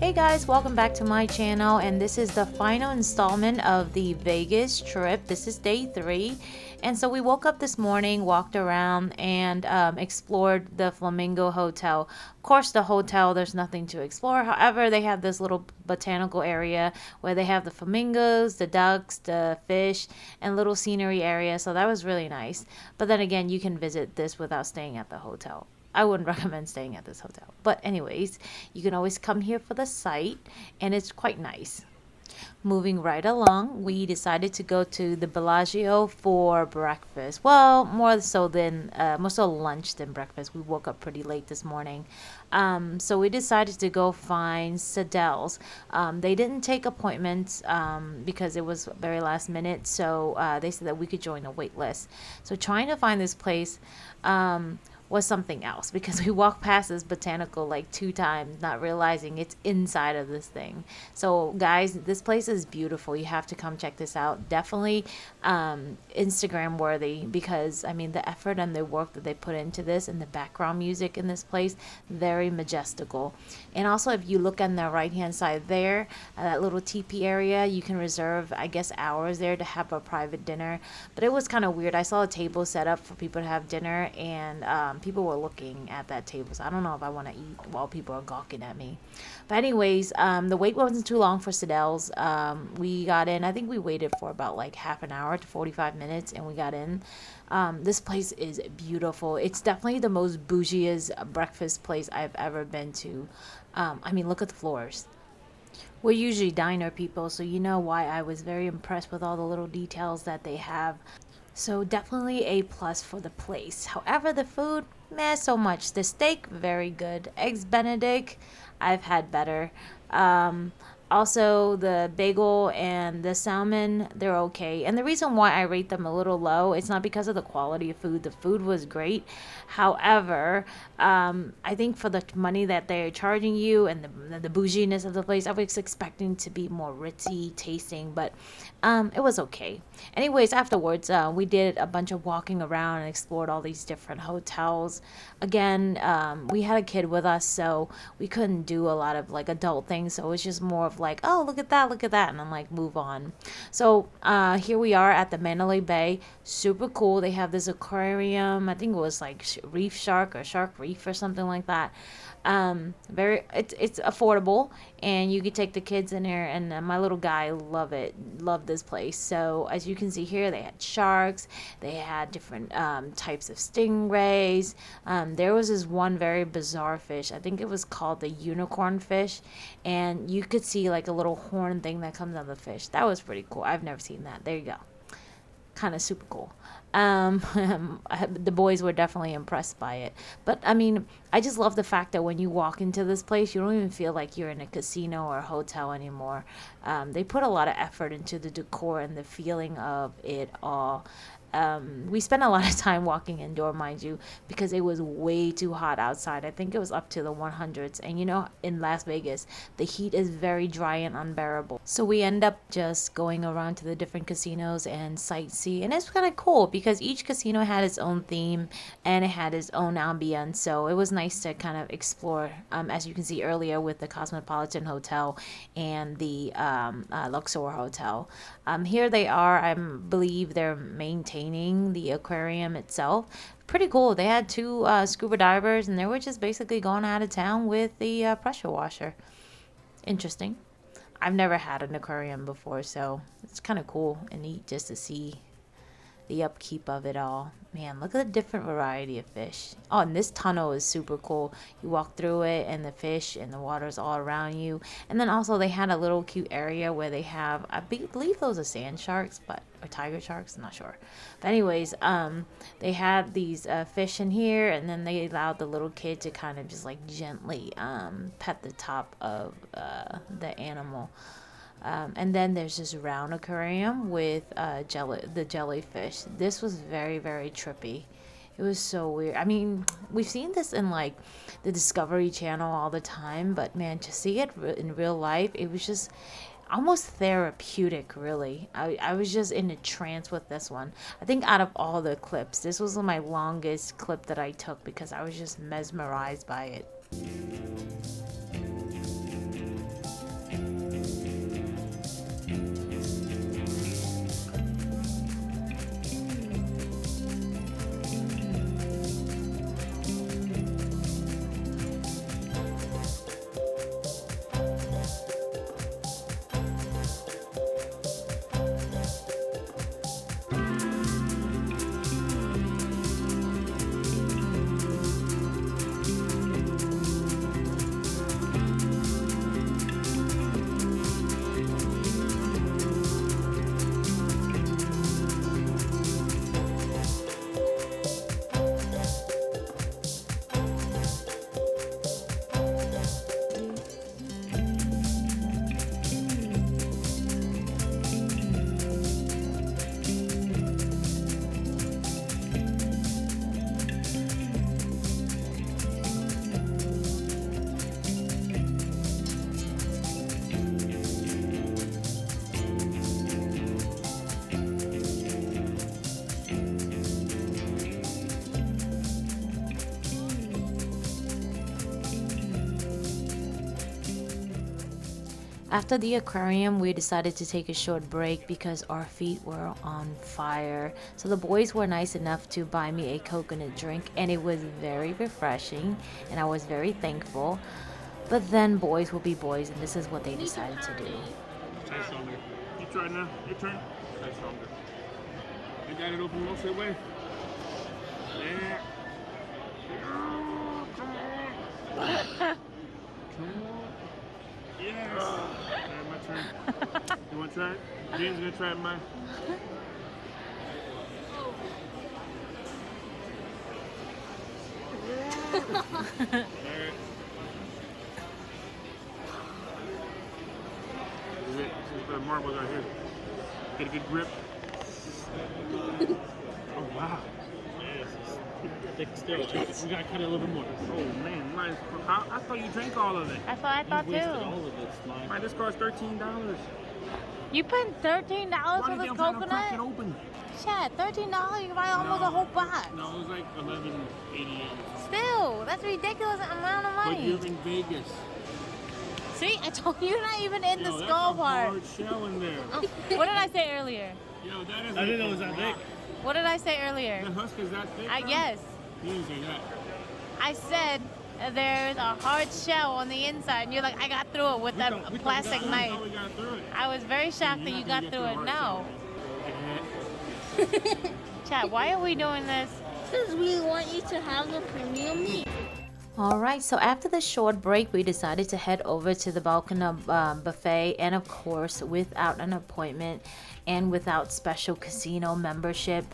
Hey guys, welcome back to my channel, and this is the final installment of the Vegas trip. This is day 3, and so we woke up this morning, walked around, and explored the Flamingo Hotel. Of course, the hotel, there's nothing to explore. However, they have this little botanical area where they have the flamingos, the ducks, the fish, and little scenery area, so that was really nice. But then again, you can visit this without staying at the hotel. I wouldn't recommend staying at this hotel. But anyways, you can always come here for the site, and it's quite nice. Moving right along, we decided to go to the Bellagio for breakfast. Well, more so lunch than breakfast. We woke up pretty late this morning. So we decided to go find Sadelle's. They didn't take appointments because it was very last minute. So they said that we could join a wait list. So trying to find this place was something else because we walked past this botanical like 2 times, not realizing it's inside of this thing. So guys, this place is beautiful. You have to come check this out. Definitely Instagram worthy, because I mean the effort and the work that they put into this, and the background music in this place, very majestical. And also, if you look on the right hand side there, that little teepee area, you can reserve, I guess, hours there to have a private dinner. But it was kind of weird. I saw a table set up for people to have dinner, and people were looking at that table, so I don't know if I want to eat while people are gawking at me. But anyways, the wait wasn't too long for Sadelle's. We got in, I think we waited for about like half an hour to 45 minutes, and we got in. This place is beautiful. It's definitely the most bougiest breakfast place I've ever been to. I mean, look at the floors. We're usually diner people, so you know why I was very impressed with all the little details that they have. So definitely a plus for the place. However, the food, meh, so much. The steak, very good. Eggs Benedict, I've had better. Um, Also, the bagel and the salmon, they're okay. And the reason why I rate them a little low, it's not because of the quality of food. The food was great. However, I think for the money that they're charging you and the bouginess of the place, I was expecting to be more ritzy tasting, but it was okay. Anyways, afterwards, we did a bunch of walking around and explored all these different hotels. Again, we had a kid with us, so we couldn't do a lot of like adult things. So it was just more of like, oh, look at that, and I'm like, move on. So here we are at the Mandalay Bay. Super cool. They have this aquarium. I think it was like Reef Shark or Shark Reef or something like that. It's affordable, and you could take the kids in there, and my little guy loved this place. So as you can see here, they had sharks, they had different types of stingrays. There was this one very bizarre fish, I think it was called the unicorn fish, and you could see like a little horn thing that comes out of the fish. That was pretty cool. I've never seen that. There you go. Kind of super cool. Um, the boys were definitely impressed by it. But I mean, I just love the fact that when you walk into this place, you don't even feel like you're in a casino or a hotel anymore. They put a lot of effort into the decor and the feeling of it all. We spent a lot of time walking indoor, mind you, because it was way too hot outside. I think it was up to the 100s. And you know, in Las Vegas, the heat is very dry and unbearable. So we end up just going around to the different casinos and sightsee. And it's kind of cool because each casino had its own theme and it had its own ambience. So it was nice to kind of explore, as you can see earlier with the Cosmopolitan Hotel and the Luxor Hotel. Here they are. I believe they're maintaining the aquarium itself. Pretty cool. They had 2 scuba divers, and they were just basically going out of town with the pressure washer. Interesting. I've never had an aquarium before, so it's kind of cool and neat just to see the upkeep of it all. Man, look at the different variety of fish. Oh, and this tunnel is super cool. You walk through it, and the fish and the water's all around you. And then also they had a little cute area where they have, believe those are sand sharks, or tiger sharks, I'm not sure. But anyways, they had these fish in here, and then they allowed the little kid to kind of just like gently pet the top of the animal. And then there's this round aquarium with the jellyfish. This was very, very trippy. It was so weird. I mean, we've seen this in like the Discovery Channel all the time, but man, to see it in real life, it was just almost therapeutic, really. I was just in a trance with this one. I think out of all the clips, this was my longest clip that I took because I was just mesmerized by it. After the aquarium, we decided to take a short break because our feet were on fire. So the boys were nice enough to buy me a coconut drink, and it was very refreshing, and I was very thankful. But then boys will be boys, and this is what they decided to do. Try stronger. You try now. Your turn. Try stronger. You got it open most of the way. Yeah. Oh, come on. Come on. Yes. Alright, my turn. You want to try it? James gonna try it, mine. Alright. This is it. This is the marbles right here. Get a good grip. Oh wow. Yes. Thick still. We gotta cut it a little bit more. Oh man, mine. I thought you drank all of it. That's what I thought You wasted too. all of it, slime. Mine, this cost $13. You put $13 for this Crack it coconut? open. Chad, $13, you can buy almost a whole box. No, it was like $11.88. Still, that's a ridiculous amount of But you're money. in Vegas. See, I told you you're not even in the Yo, skull that's a part. hard shell in there. What did I say earlier? Yo, that is. I didn't know it was that thick. What did I say earlier? The husk is that thick? Yes. You didn't say that. I said there's a hard shell on the inside, and you're like, I got through it with that plastic knife. We got through it. I was very shocked that you got through it. No. Chad, why are we doing this? Because we want you to have the premium meat. Alright, so after the short break, we decided to head over to the Bacchanel buffet, and of course, without an appointment and without special casino membership,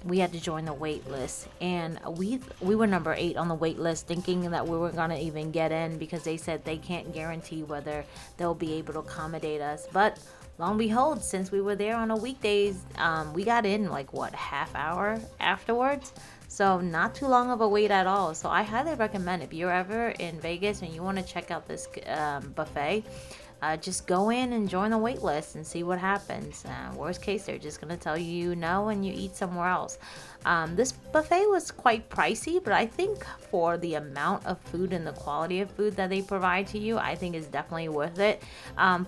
we had to join the wait list. And we were number 8 on the wait list, thinking that we weren't gonna even get in because they said they can't guarantee whether they'll be able to accommodate us. But lo and behold, since we were there on a weekdays, we got in like what, half hour afterwards. So not too long of a wait at all. So I highly recommend, if you're ever in Vegas and you want to check out this buffet, just go in and join the wait list and see what happens. Worst case, they're just going to tell you no and you eat somewhere else. This buffet was quite pricey, but I think for the amount of food and the quality of food that they provide to you, I think is definitely worth it.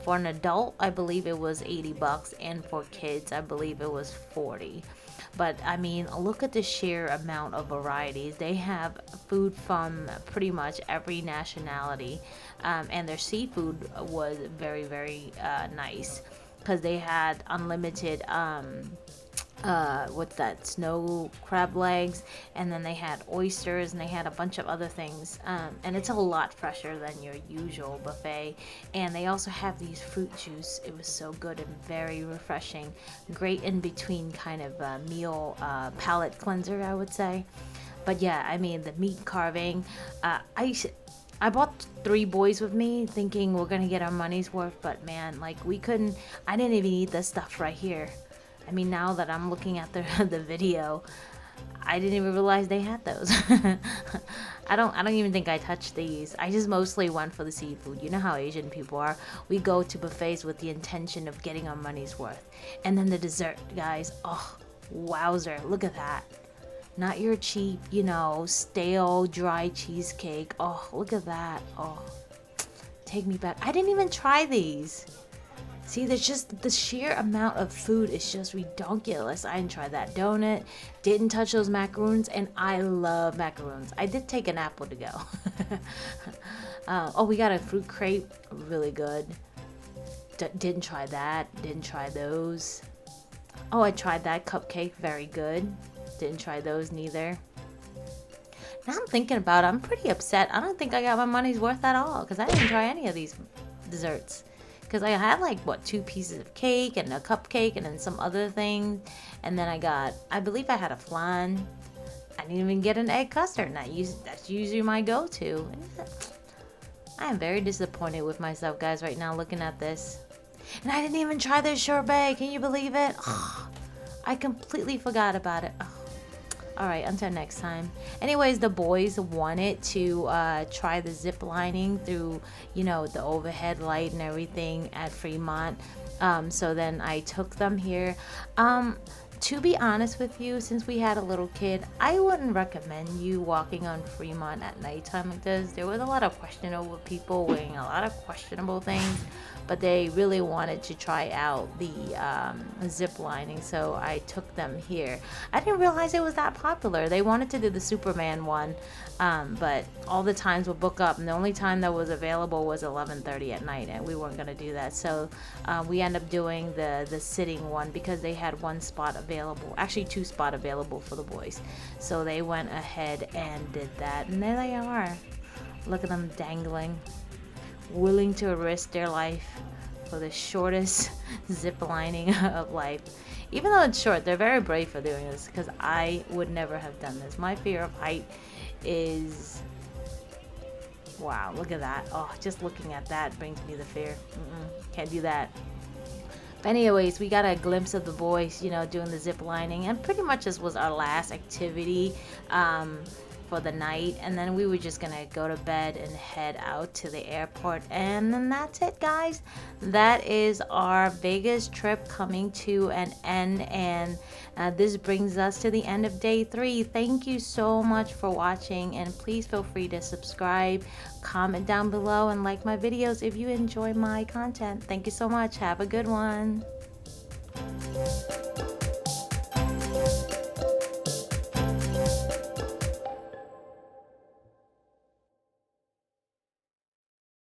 For an adult, I believe it was $80, and for kids, I believe it was $40. But I mean, look at the sheer amount of varieties. They have food from pretty much every nationality, and their seafood was very, very nice because they had unlimited what's that, snow crab legs, and then they had oysters, and they had a bunch of other things, and it's a lot fresher than your usual buffet. And they also have these fruit juice. It was so good and very refreshing, great in between kind of meal palate cleanser, I would say. But yeah, I mean, the meat carving, I brought 3 boys with me thinking we're gonna get our money's worth, but man, like, I didn't even eat this stuff right here. I mean, now that I'm looking at the video, I didn't even realize they had those. I don't even think I touched these. I just mostly went for the seafood. You know how Asian people are. We go to buffets with the intention of getting our money's worth. And then the dessert, guys. Oh, wowzer. Look at that. Not your cheap, stale, dry cheesecake. Oh, look at that. Oh, take me back. I didn't even try these. See, there's just the sheer amount of food is just redonkulous. I didn't try that donut, didn't touch those macaroons, and I love macaroons. I did take an apple to go. Oh, we got a fruit crepe, really good. Didn't try that, didn't try those. Oh, I tried that cupcake, very good. Didn't try those neither. Now I'm thinking about it, I'm pretty upset. I don't think I got my money's worth at all because I didn't try any of these desserts. Because I had like, 2 pieces of cake and a cupcake and then some other thing. And then I believe I had a flan. I didn't even get an egg custard. And that's usually my go-to. I am very disappointed with myself, guys, right now looking at this. And I didn't even try their sorbet. Can you believe it? Oh, I completely forgot about it. Oh. Alright, until next time. Anyways, the boys wanted to try the zip lining through, the overhead light and everything at Freemont. So then I took them here. To be honest with you, since we had a little kid, I wouldn't recommend you walking on Fremont at nighttime like this. There was a lot of questionable people wearing a lot of questionable things, but they really wanted to try out the zip lining, so I took them here. I didn't realize it was that popular. They wanted to do the Superman one, but all the times were booked up, and the only time that was available was 11:30 at night, and we weren't gonna do that. So we end up doing the sitting one because they had one spot available, actually two spot available for the boys. So they went ahead and did that, and there they are. Look at them dangling, willing to risk their life for the shortest zip lining of life. Even though it's short, they're very brave for doing this, because I would never have done this. My fear of height is, wow, look at that. Oh, just looking at that brings me the fear. Can't do that. But anyways, we got a glimpse of the boys, you know, doing the zip lining, and pretty much this was our last activity for the night, and then we were just gonna go to bed and head out to the airport, and then that's it, guys. That is our Vegas trip coming to an end, and this brings us to the end of day 3. Thank you so much for watching, and please feel free to subscribe, comment down below, and like my videos if you enjoy my content. Thank you so much. Have a good one.